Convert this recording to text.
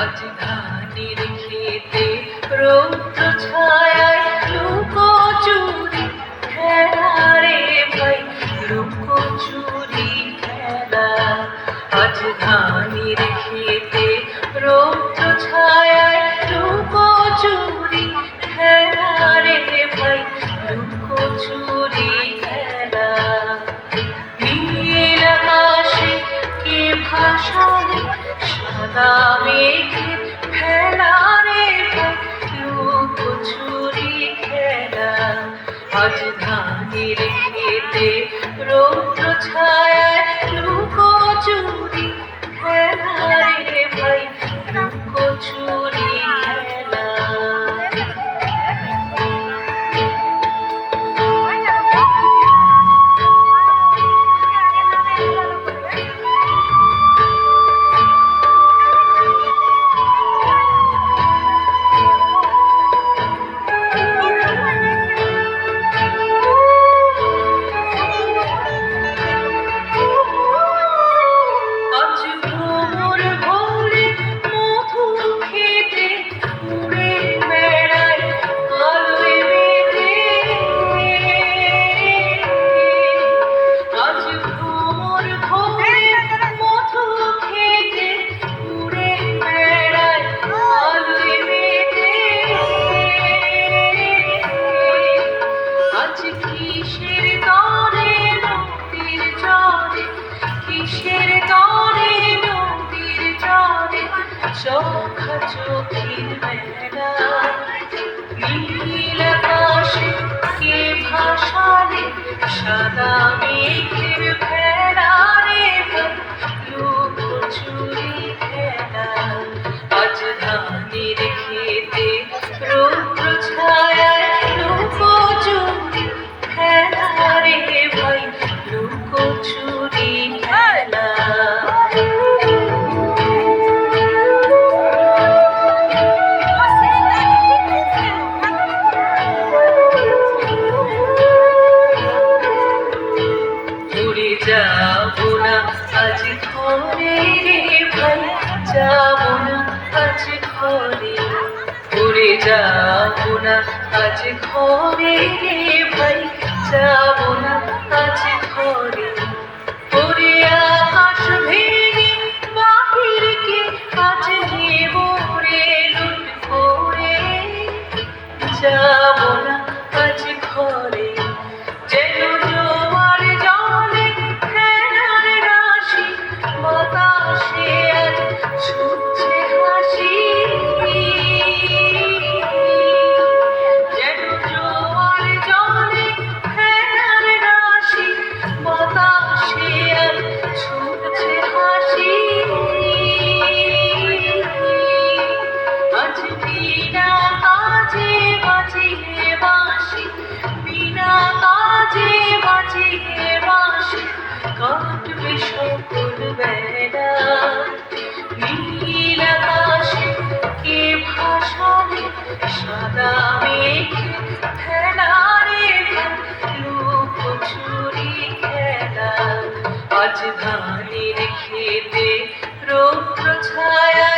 আজ ধানের খেতে রৌদ্র ছায়ায় লুকোচুরি খেলা রে ভাই, লুকোচুরি খেলা। আজ ধানের খেতে রৌদ্র ছায়ায় লুকোচুরি খেলা রে ভাই, লুকোচুরি খেলা। নীল আকাশে কে ভাসায় সাদা মেঘের ভেলা রে ভাই, লুকোচুরি খেলা। আজ ধানের খেতে রৌদ্র ছায়ায় লুকোচুরি খেলা রে ভাই, লুকোচুরি খেলা। চোখা চোখের মেলা, নীল আকাশে কে ভাসালে সাদা মেঘের ভেলা রে ভাই, লুকোচুরি খেলা। আজ ধানের খেতে রৌদ্র ছায়ায় লুকোচুরি খেলা রে ভাই, লুকোচুরি খেলা। যাবো না আজ ঘরে রে ভাই, যাবো না আজ ঘরে। উড়ে যাবো না আজ ঘরে রে ভাই, যাবো না আজ ঘরে। ওরে আকাশ ভেঙে বাহিরকে আজ নেব রে লুট করে, যাবো না আজ ঘরে। যেন জোয়ার জলে ফেনার রাশি, বাতাসে আজ ছুটছে হাসি। যেন জোয়ার জলে ফেনার রাশি, বাতাসে আজ ছুটছে হাসি। আজ বিনা কাজে বাজিয়ে বাঁশি, বিনা কাজে বাজিয়ে বাঁশি, কাটবে সকল বেলা। নীল আকাশে কে ভাসালে সাদা মেঘের ভেলা রে ভাই, লুকোচুরি খেলা। আজ ধানের খেতে রৌদ্র ছায়া